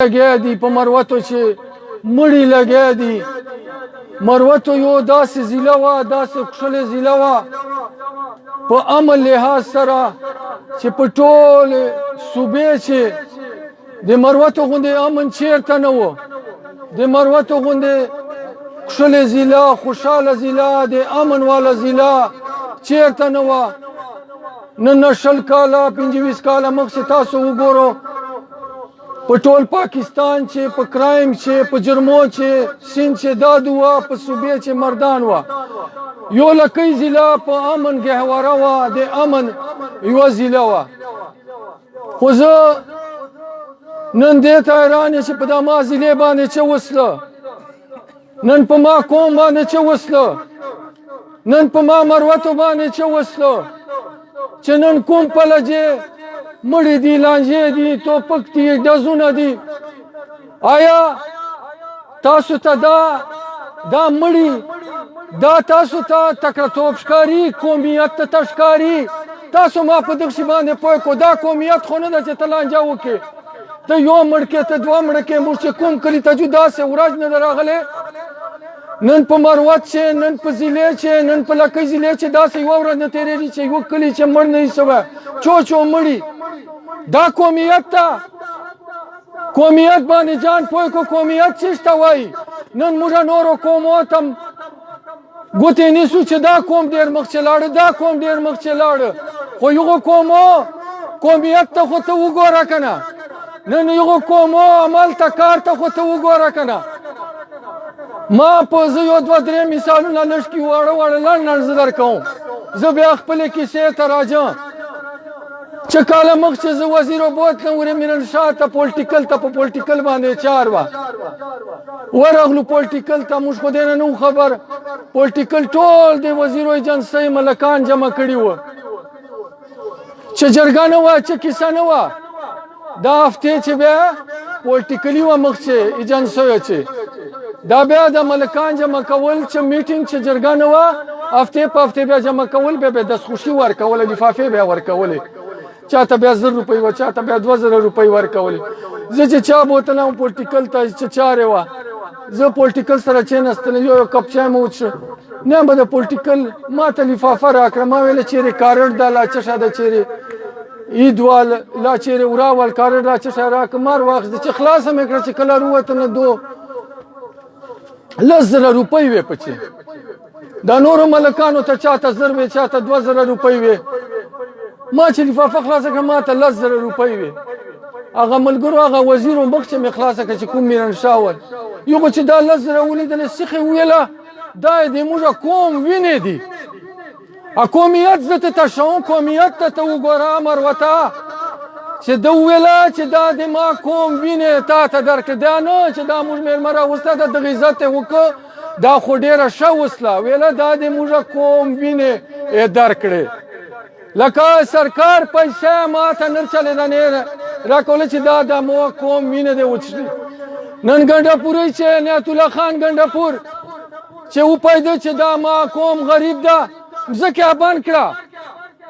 لګیا دي په مروتو چې مړي لګیا دي. مروتو یو داسې ضلع وه، داسې ښکلې ضلع وه په امن لحاظ سره چې په ټول صوبې چې د مروتو غوندې امن چېرته نه و. د مروتو غوندې ښکلې ضلع، خوشحاله ضلع، د امن والا ضلع چېرته نه وه. نن 20 کاله 25 کاله مخکې تاسو وګورو په ټول پاکستان چې په کرایم چې په جرمو چې سند چې دادو وه، په صوبې چې مردان وه. یو لکۍ ضلع په امن ګهواره وه، د امن یوه ضلع وه. خو زه نن دې ته حیران یم چې په دا ما ضلع باندې څه وسله، نن په ما قوم باندې څه وسله، نن په ما مروتو باندې څه وسله چې نن کوم پلجې مړي دي، لانجې دي، توپک دي، ډزونه دي. آیا تاسو ته دا مړي دا تاسو ته تکړهتوب ښکاري، قومیت ته ښکاري؟ تاسو ما په دغه شي باندې پوه کړو. دا قومیت خو نه ده چې ته لانجه وکړې، ته یو مړ کې، ته دوه مړ کې. موږ چې کوم کلي ته ځو داسې ورځ نه ده راغلې. نن په مروت چې، نن په ضلع چې، نن په لکۍ ضلع چې داسې یوه ورځ نه تېرېږي چې یو کلي چې مړ نه وي سوی، چو مړي. دا قومیت ته، قومیت باندې جان پوه کړو. قومیت څه ته وایي؟ نن موږ نورو قومو ته ګوتې نیسو چې دا قوم ډېر مخکې لاړه، دا قوم ډېر مخکې لاړه. خو یغو قومو قومیت ته خو ته وګوره که نه، نن یغو قومو عمل ته، کار ته خو ته وګوره که نه. ما په زه یو دوه درې مثالونه لږ کې واړه واړه لنډ زه در کوم. زه بیا خپلې کیسې ته راځم. چې کاله مخکې زه وزیر وبوتلم ورمینل شاه ته، پولټیکل ته، په پولټیکل باندې چار وه. ورغلو پولټیکل ته، موږ خو دې نه نو خبر. پولټیکل ټول د وزیر ایجنسۍ ملکان جمع کړي وه چې جرګه نه وه، چې کیسه نه وه. دا هفتې چې بیا پولټیکلي وه مخکې ایجنسیو چې دا بیا د ملکان جمع کول چې میټینګ چې جرګه نه وه، هفتې په هفتې بیا جمع کول، بیا به دستخوشي ورکوله، لفافې بیا ورکولې. چاته بیا 1000 روپۍ وه، چاته بیا 2000 روپۍ ورکولې. زه چې چا بوتلم پولټیکل ته چې چارې وه، زه پولټیکل سره کېناستلم، یو کپ چای مې وڅښه. نه به د پولټیکل ما ته لفافه راکړه. ما ویله چېرې کارډ ده، لا څه شی ده، چېرې عیدوال لا چېرې وراوال کارډ را څه شی راکړه. مار واخېسته چې خلاصه مې کړه چې کله رووتله 10,000 روپۍ وې پکې. دا نورو ملکانو ته چاته 1000 وې، چاته 2000 روپۍ وې. ما چې لفافه خلاصه کړه ما ته 10,000 روپۍ وې. هغه ملګرو هغه وزیرو مخ چې مې خلاصه کړه چې کوم میرنشاه ول، یو خو چې دا 10,000 ولیدلې سیخې ویله دا د موږ قوم وینې دي. قومیت زه ته تشوم، قومیت ته وګوره مروته چې ده وویله چې دا د ما قوم وینې تا ته درکړه. دا نه چې دا موږ مېلمه راوسته ده، دغه عزت یې وکړه، دا خو ډېره ښه وسله. ویله دا د موږ قوم وینې یې درکړې. لکه سرکار پیسې ما ته نه چلېدنې راکوله چې دا د مو قوم وینې دې وڅښلې. نن ګنډپورۍ چې نعت الله خان ګنډپور چې وپیده چې دا ما قوم غریب ده، مځکه یې بند کړه،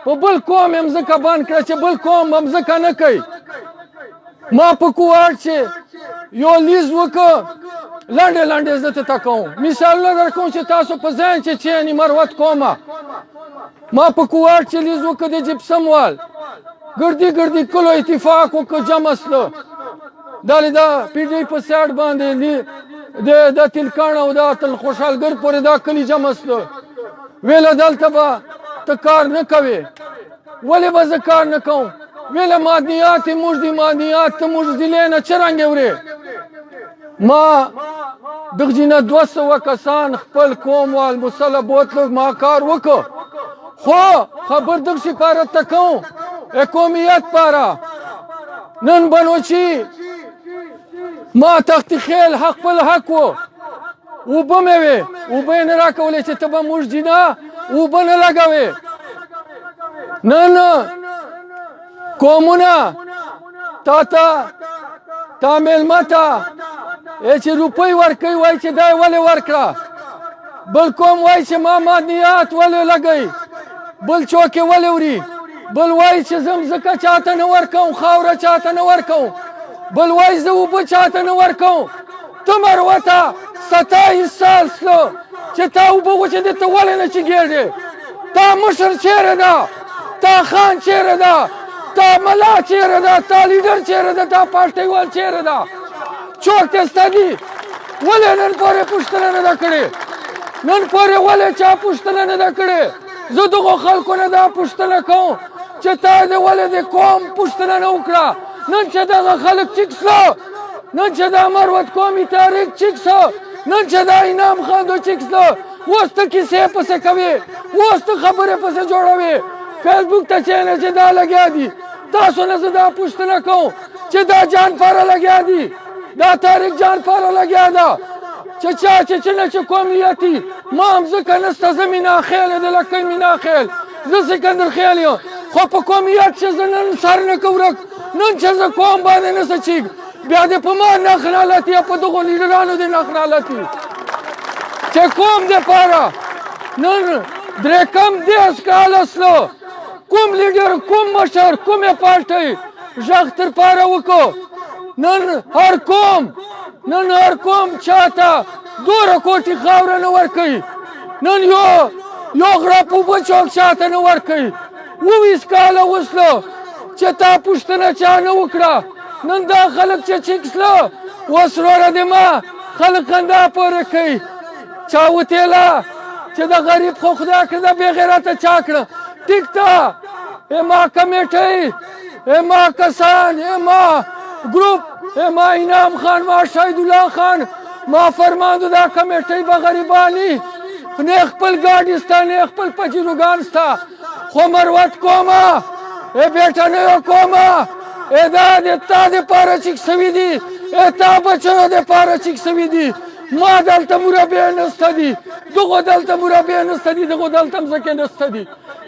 په بل قوم یې مځکه بند کړه چې بل قوم به مځکه نه کوي. ما په کوهاټ چې یو لیز وکړه، لنډې لنډې زه ته کوم مثالونه در کوم چې تاسو په ذهن چې چیني مروت کومه. ما په کوهاټ چې لیز وکړه د جپسم وال ګردي ګردي کلو اتفاق وکړه، جمع سله دا پی ډي په سایډ باندې د تلکان او د تل خوشحالګر پورې دا کلي جمع سله. ویله دلته به ته کار نه کوې. ولې به زه کار نه کوم؟ ویله مادیات موږ دي، مادیات ته موږ ضلع نه څرنګې وړې. ما دغه جینه 200 کسان خپل قوم وال مسله بوتلو، ما کار وکړ. خو خبر دغه شي پاره ته کوم قومیت پاره. نن بلوچي ما تخت خیل حق خپل حق و، اوبه مې وې، اوبه یې نه راکولې چې ته به موږ جینه اوبه نه لګوې. نن قومونه تا مېلمه ته چې روپۍ ورکوي وایي چې دا یې ولې ورکړه، بل قوم وایي چې ما مادیات ولې لګوي، بل څوک یې ولې وړي، بل وایي چې زه مځکه چاته نه ورکوم، خاوره چاته نه ورکوم. بل وایي زه اوبه چاته نه ورکوم. ته مروه ته 27 سال سله چې تا اوبه وچېدې ته ولې نه چیږېږې؟ تا مشر چیرې ده؟ تا خان چیرې ده؟ تا ملا چیرې ده؟ تا لیډر چیرې ده؟ تا پارټیوال چیرې ده؟ څوک دې سته دي؟ ولې نن پورې پوښتنه نه ده کړې؟ نن پورې ولې چا پوښتنه نه ده کړې؟ زه دغو خلکو نه دا پوښتنه کوم چې تا دې ولې د قوم پوښتنه نه وکړه؟ نن چې دغه خلک چیک سو، نن چې دا مروت قومي تاریخ چیک سو، نن چې دا انعام خاندو چیک سو، اوس ته کیسې پسې کوې، اوس ته خبرې پسې جوړوې، فیسبوک ته چینل چې دا لګیا دي. تاسو نه زه دا پوښتنه کوم چې دا جان پاره لګیا دي، دا تاریخ جان پاره لګیا ده چې چا چې نه چې قومیتي ما هم ځکه نسته، زه مینا خیل د لکۍ مینا خیل، زه سکندر خیل یم، خو په قومیت چې زه نن سر نه کورک، نن چې زه قوم باندې نسه چیک، بیا دې په ما نخنالت یا په دغو لیډرانو دې نخنالتي چې قوم دپاره نن درې کم 10 کاله سلو کوم لیډر، کوم مشر، کومې پارټۍ غږ تر پاره وکړو. نن هر قوم چاته 2 کوټې خاوره نه ورکوي. نن یو غړپ اوبه څوک چاته نه ورکوي. 20 کاله وسلو چې تا پوښتنه چا نه وکړه. نن دا خلک چې چیک سلو اوس وروره د ما خلک خندا پورې کوي. چا وتېله چې د غریب خو خدا کړه، د بې غیرته چا کړه. ټیک ته ما کمیټۍ، ما کسان، ما ګروپ، ما انعام خان، ما شهید الله خان، ما فرماندو دا کمیټۍ به غریباني نه خپل ګاډي سته نه خپل پچیروګان سته، خو مروت قومه بیټه نه یو قومه دا د تا دپاره چیک سوي دي، تا بچیو دپاره چیک سوي دي. ما دلته مربع نسته دي، دغو دلته مربع نسته دي، دغو دلته مځکې نسته دي.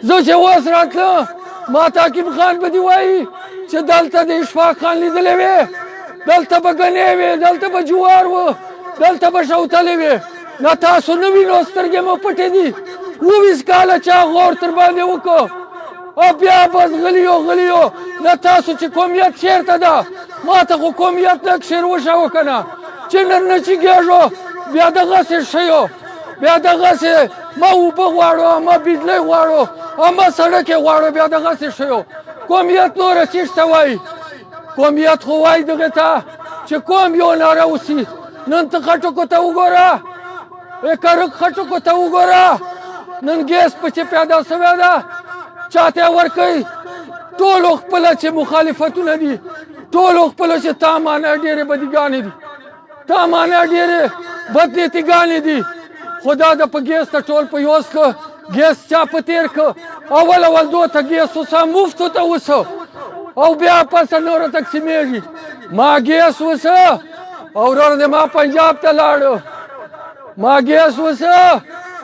زه چې اوس راتله ما ته حکیم خان به دې وایي چې دلته د اشفاق خان لیدلی وې، دلته به ګنې وې، دلته به جوار و، دلته به شوتلې وې. نه تاسو نه وینو، سترګې مو پټې دي. 20 کاله چا غور تر باندې وکړو او بیا بس غلیو. نه تاسو چې قومیت چېرته ده؟ ما ته خو قومیت نقشې وښوه که نه چې نن نه چېږېږو، بیا دغسې ښیو، بیا دغسې ما اوبه غواړو، ما بجلۍ غواړو، ما سړکې غواړو، بیا دغسې ښیو. قومیت نوره څه ته وایي؟ قومیت خو وایي دغې ته چې قوم یو ناره اوسي. نن ته خټکو ته وګوره، کرک خټکو ته وګوره، نن ګیس پچې پیدا سوی ده، چاته یې ورکوي؟ ټولو خپله چې مخالفتونه دي، ټولو خپله چې تا مانه ډېرې بدیګانې دي، تا مانه ډېرې بدنیتیګانې دي. خو دا د په ګیس ته ټول په یوس که ګیس چا په تېر که، اول دو ته ګیس اوسه مفتو ته اوسه او بیا پسه نوره تقسیمېږي. ما ګیس اوسه او ورور د ما پنجاب ته لاړو، ما ګیس اوسه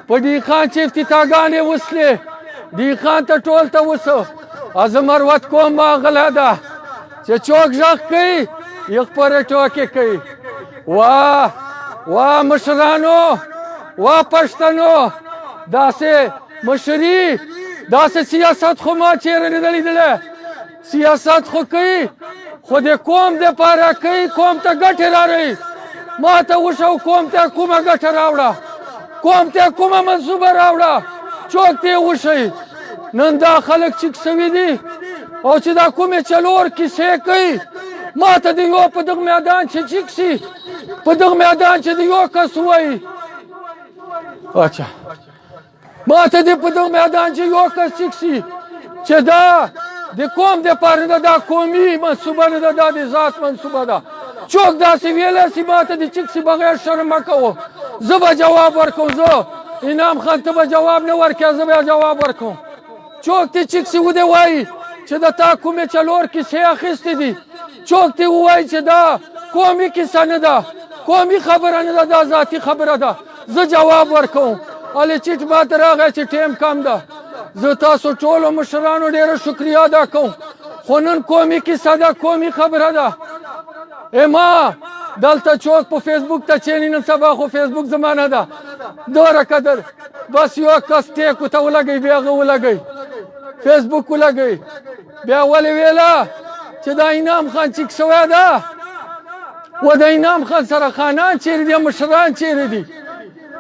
په ډي خان چې افتتاحګانې وسلې، ډي خان ته ټول ته اوسه. زه مروت قوم ما غله ده چې څوک غږ کوي یې خپرې ټوکې کوي. واه مشرانو، واه پښتنو، داسې مشري، داسې سیاست خو ما چېرې نه ده لیدلی. سیاست خو کوي، خو د قوم دپاره کوي، قوم ته ګټې لرئ. ما ته وښو قوم ته کومه ګټه راوړه، قوم ته کومه منصوبه راوړه، څوک ته یې وښیي. نن دا خلک چیک سوي دي او چې دا کومې څلور کیسې کوي. ما ته د یو په دغه میدان چې چیک شي، په دغه میدان چې د یو کس وایي، اچھا ما ته د په دغه میدان چې یو کس چیک شي چې دا د قوم دپاره نه، دا قومي منصوبه نه ده، دا د ذات منصوبه ده. څوک داسې ویلی سي ما ته د چیک سي بغیر شرم مه کوو. زه به جواب ورکوم، زه انعام خان ته به جواب نه ورکوې، زه به جواب ورکوم. څوک ته چیک سي ودې وایي چې د تا کومې څلور کیسې اخیستې دي، څوک ته ووایي چې دا قومي کیسه نه ده، قومي خبره نه ده، دا ذاتي خبره ده. زه جواب ورکوم. علي چیټ ما ته راغی چې ټیم کم ده. زه تاسو ټولو مشرانو ډېره شکریه ادا کوم، خو نن قومي کیسه ده، قومي خبره ده. ما دلته څوک په فیسبوک ته چیني، نن سبا خو فیسبوک زمانه ده، دوره قدر بس یو کس ټیکو ته ولګوئ، بیا هغه ولګوئ، فیسبوک ولګوئ. بیا ولې ویله چې دا انعام خان چیک شوی ده، و د انعام خان سره خانان چیرې دي مشران چیرې دي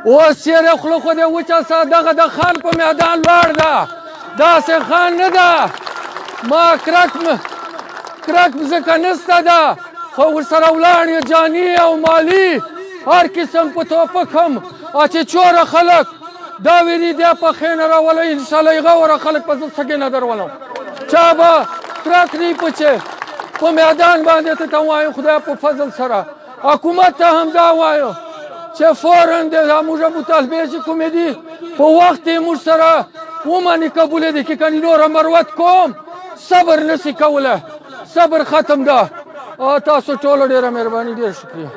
اوس چیرې خوله خو دې وچه سه دغه د خان په میدان لوړ ده داسې خان نه ده ما کرک مځکه نسته ده خو ورسره ولاړ یې جاني او مالي هر قسم په توپک هم چې چوره خلک دا ویلي دی پخې نه راولئ انشاءالله هغه وره خلک په زه سګې نه درولم چا به کرک نه پچې په میدان باندې ته وایم خدای په فضل سره حکومت ته هم دا وایو چې فوراً د موږ مطالبې چې کومې دي په وخت یې موږ سره ومني قبولې دي که کنې نوره مروت کوم صبر نشي کولی صبر ختم ده تاسو ټولو ډېره مهرباني ډېر شکریه